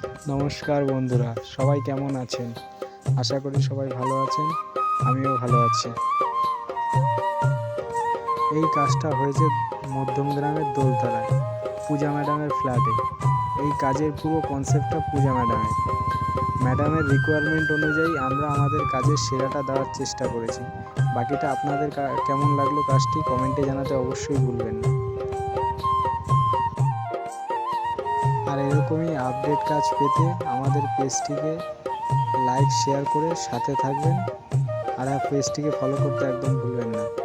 নমস্কার বন্ধুরা, সবাই কেমন আছেন? আশা করি সবাই ভালো আছেন। আমিও ভালো আছি। এই কাজটা হয়েছে মধ্যমগ্রামের দোলতলায় পূজা ম্যাডামের ফ্ল্যাটে। এই কাজের পুরো কনসেপ্টটা পূজা ম্যাডামের রিকোয়ারমেন্ট অনুযায়ী আমরা আমাদের কাজের সেরাটা দেওয়ার চেষ্টা করেছি। বাকিটা আপনাদের কেমন লাগলো কাজটি কমেন্টে জানাতে অবশ্যই ভুলবেন না। আর এরকমই আপডেট কাজ পেতে আমাদের পেজটিকে লাইক শেয়ার করে সাথে থাকবেন। আর পেজটিকে ফলো করতে একদম ভুলবেন না।